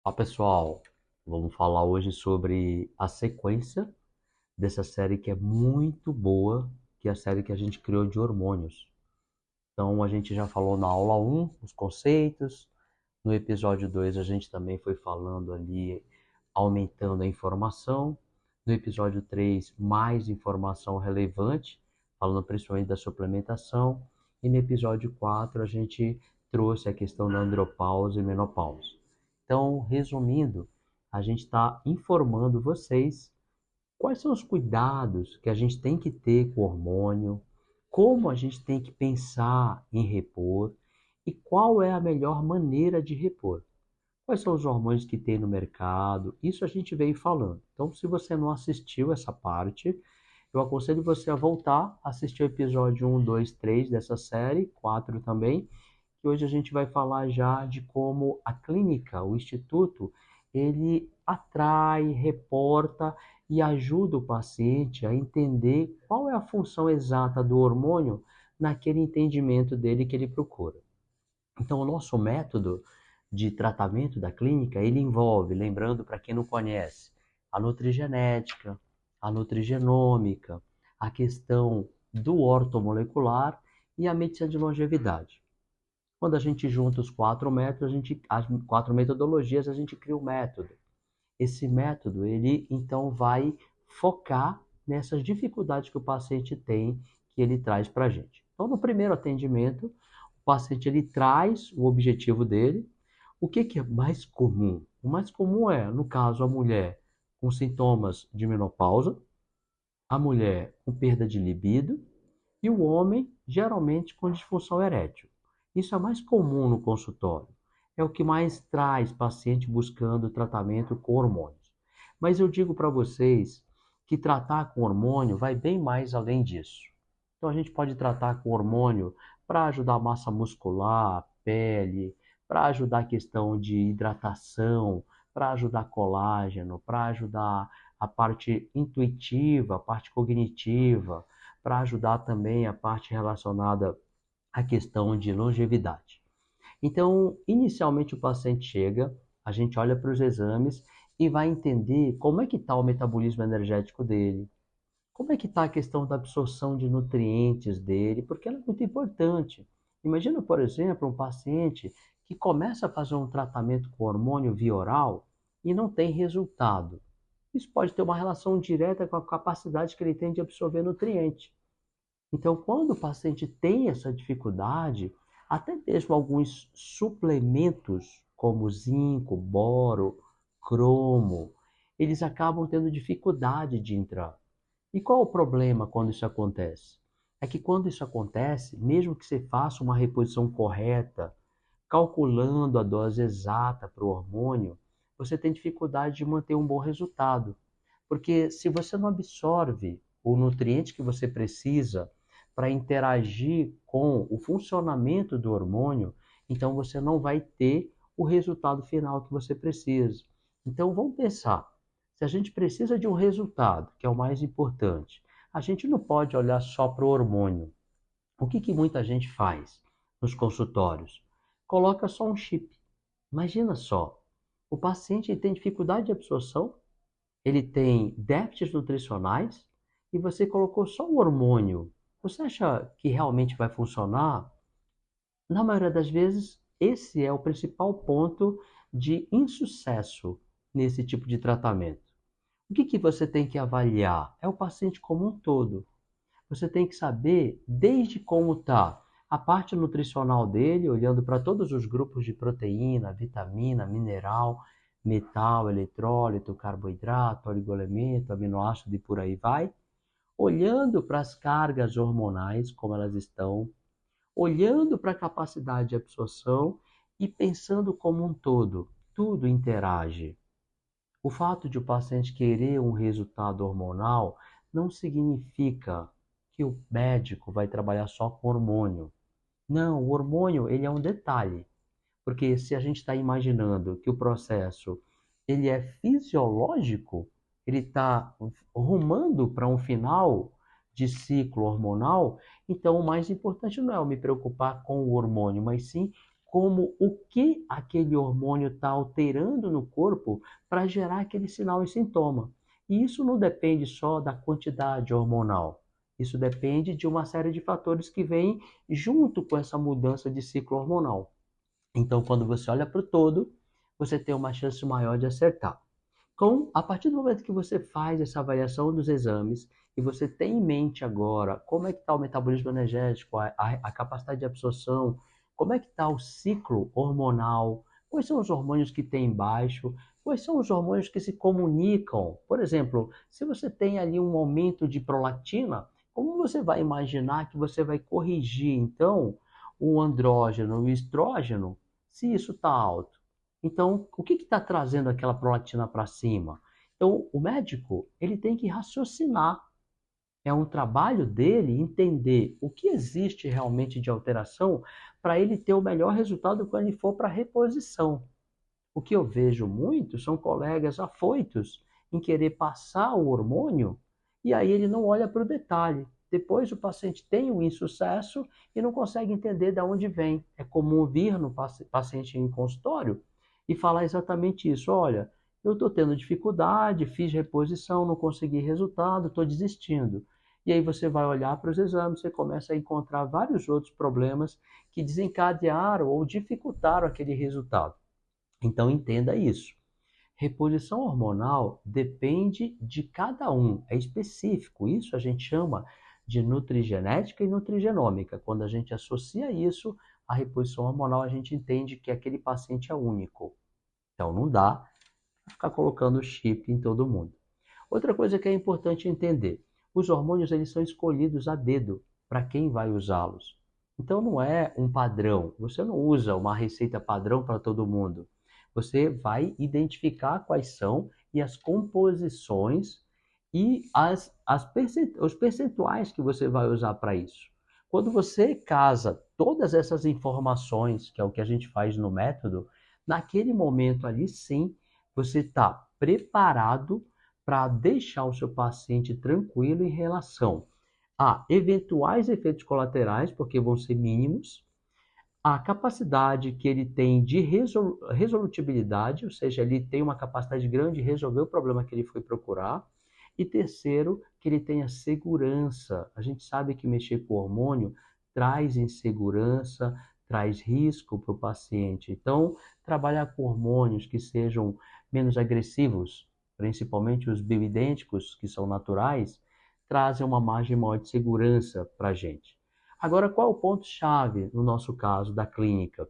Olá pessoal, vamos falar hoje sobre a sequência dessa série que é muito boa, que é a série que a gente criou de hormônios. Então a gente já falou na aula um os conceitos, no episódio 2 a gente também foi falando ali, aumentando a informação, no episódio 3 mais informação relevante, falando principalmente da suplementação, e no episódio 4 a gente trouxe a questão da andropausa e menopausa. Então, resumindo, a gente está informando vocês quais são os cuidados que a gente tem que ter com o hormônio, como a gente tem que pensar em repor e qual é a melhor maneira de repor. Quais são os hormônios que tem no mercado? Isso a gente veio falando. Então, se você não assistiu essa parte, eu aconselho você a voltar, assistir o episódio um, 2, 3 dessa série, 4 também, que hoje a gente vai falar já de como a clínica, o instituto, ele atrai, reporta e ajuda o paciente a entender qual é a função exata do hormônio naquele entendimento dele que ele procura. Então, o nosso método de tratamento da clínica, ele envolve, lembrando para quem não conhece, a nutrigenética, a nutrigenômica, a questão do ortomolecular e a medicina de longevidade. Quando a gente junta os quatro métodos, as quatro metodologias, a gente cria um método. Esse método, ele então vai focar nessas dificuldades que o paciente tem, que ele traz para a gente. Então, no primeiro atendimento, o paciente ele traz o objetivo dele. O que, que é mais comum? O mais comum é, no caso, a mulher com sintomas de menopausa, a mulher com perda de libido e o homem, geralmente, com disfunção erétil. Isso é mais comum no consultório. É o que mais traz paciente buscando tratamento com hormônios. Mas eu digo para vocês que tratar com hormônio vai bem mais além disso. Então a gente pode tratar com hormônio para ajudar a massa muscular, a pele, para ajudar a questão de hidratação, para ajudar colágeno, para ajudar a parte intuitiva, a parte cognitiva, para ajudar também a parte relacionada à questão de longevidade. Então, inicialmente o paciente chega, a gente olha para os exames e vai entender como é que está o metabolismo energético dele, como é que está a questão da absorção de nutrientes dele, porque ela é muito importante. Imagina, por exemplo, um paciente que começa a fazer um tratamento com hormônio via oral e não tem resultado. Isso pode ter uma relação direta com a capacidade que ele tem de absorver nutrientes. Então, quando o paciente tem essa dificuldade, até mesmo alguns suplementos como zinco, boro, cromo, eles acabam tendo dificuldade de entrar. E qual o problema quando isso acontece? É que quando isso acontece, mesmo que você faça uma reposição correta, calculando a dose exata para o hormônio, você tem dificuldade de manter um bom resultado. Porque se você não absorve o nutriente que você precisa para interagir com o funcionamento do hormônio, então você não vai ter o resultado final que você precisa. Então vamos pensar, se a gente precisa de um resultado, que é o mais importante, a gente não pode olhar só para o hormônio. O que muita gente faz nos consultórios? Coloca só um chip. Imagina só, o paciente tem dificuldade de absorção, ele tem déficits nutricionais e você colocou só o hormônio. Você acha que realmente vai funcionar? Na maioria das vezes, esse é o principal ponto de insucesso nesse tipo de tratamento. O que você tem que avaliar? É o paciente como um todo. Você tem que saber desde como está a parte nutricional dele, olhando para todos os grupos de proteína, vitamina, mineral, metal, eletrólito, carboidrato, oligoelemento, aminoácido e por aí vai, olhando para as cargas hormonais, como elas estão, olhando para a capacidade de absorção e pensando como um todo. Tudo interage. O fato de o paciente querer um resultado hormonal não significa que o médico vai trabalhar só com hormônio. Não, o hormônio ele é um detalhe, porque se a gente está imaginando que o processo ele é fisiológico, ele está rumando para um final de ciclo hormonal, então o mais importante não é eu me preocupar com o hormônio, mas sim como o que aquele hormônio está alterando no corpo para gerar aquele sinal e sintoma. E isso não depende só da quantidade hormonal. Isso depende de uma série de fatores que vêm junto com essa mudança de ciclo hormonal. Então, quando você olha para o todo, você tem uma chance maior de acertar. Com, a partir do momento que você faz essa avaliação dos exames e você tem em mente agora como é que está o metabolismo energético, a capacidade de absorção, como é que está o ciclo hormonal, quais são os hormônios que tem baixo, quais são os hormônios que se comunicam. Por exemplo, se você tem ali um aumento de prolactina, como você vai imaginar que você vai corrigir, então, o andrógeno e o estrógeno, se isso está alto? Então, o que está trazendo aquela prolactina para cima? Então, o médico, ele tem que raciocinar. É um trabalho dele entender o que existe realmente de alteração para ele ter o melhor resultado quando ele for para a reposição. O que eu vejo muito são colegas afoitos em querer passar o hormônio e aí ele não olha para o detalhe. Depois o paciente tem um insucesso e não consegue entender de onde vem. É comum vir no paciente em consultório e falar exatamente isso. Olha, eu estou tendo dificuldade, fiz reposição, não consegui resultado, estou desistindo. E aí você vai olhar para os exames, você começa a encontrar vários outros problemas que desencadearam ou dificultaram aquele resultado. Então entenda isso. Reposição hormonal depende de cada um, é específico. Isso a gente chama de nutrigenética e nutrigenômica. Quando a gente associa isso à reposição hormonal, a gente entende que aquele paciente é único. Então não dá para ficar colocando chip em todo mundo. Outra coisa que é importante entender, os hormônios eles são escolhidos a dedo para quem vai usá-los. Então não é um padrão, você não usa uma receita padrão para todo mundo. Você vai identificar quais são e as composições e os percentuais que você vai usar para isso. Quando você casa todas essas informações, que é o que a gente faz no método, naquele momento ali sim, você está preparado para deixar o seu paciente tranquilo em relação a eventuais efeitos colaterais, porque vão ser mínimos, a capacidade que ele tem de resolutibilidade, ou seja, ele tem uma capacidade grande de resolver o problema que ele foi procurar, e terceiro, que ele tenha segurança. A gente sabe que mexer com hormônio traz insegurança, traz risco para o paciente. Então, trabalhar com hormônios que sejam menos agressivos, principalmente os bioidênticos, que são naturais, trazem uma margem maior de segurança para a gente. Agora, qual é o ponto-chave no nosso caso da clínica?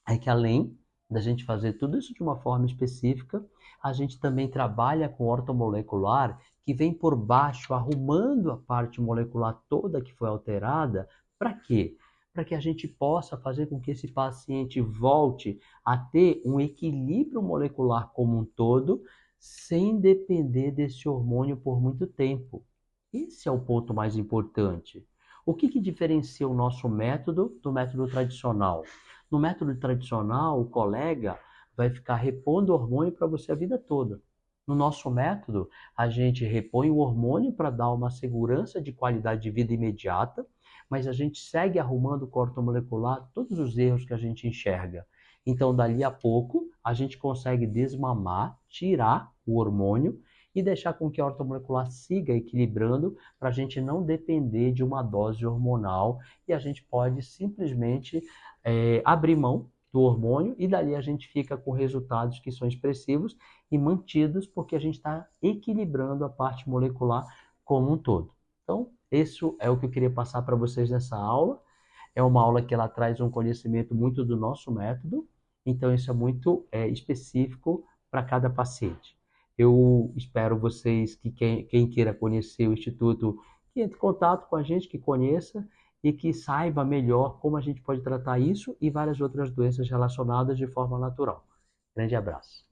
É que além da gente fazer tudo isso de uma forma específica, a gente também trabalha com ortomolecular que vem por baixo, arrumando a parte molecular toda que foi alterada. Para quê? Para que a gente possa fazer com que esse paciente volte a ter um equilíbrio molecular como um todo, sem depender desse hormônio por muito tempo. Esse é o ponto mais importante. O que diferencia o nosso método do método tradicional? No método tradicional, o colega vai ficar repondo hormônio para você a vida toda. No nosso método, a gente repõe o hormônio para dar uma segurança de qualidade de vida imediata, mas a gente segue arrumando o ortomolecular todos os erros que a gente enxerga. Então, dali a pouco, a gente consegue desmamar, tirar o hormônio e deixar com que a ortomolecular siga equilibrando para a gente não depender de uma dose hormonal e a gente pode simplesmente abrir mão do hormônio e dali a gente fica com resultados que são expressivos e mantidos porque a gente está equilibrando a parte molecular como um todo. Então, isso é o que eu queria passar para vocês nessa aula. É uma aula que ela traz um conhecimento muito do nosso método, então isso é muito específico para cada paciente. Eu espero vocês que quem queira conhecer o Instituto, que entre em contato com a gente, que conheça e que saiba melhor como a gente pode tratar isso e várias outras doenças relacionadas de forma natural. Grande abraço.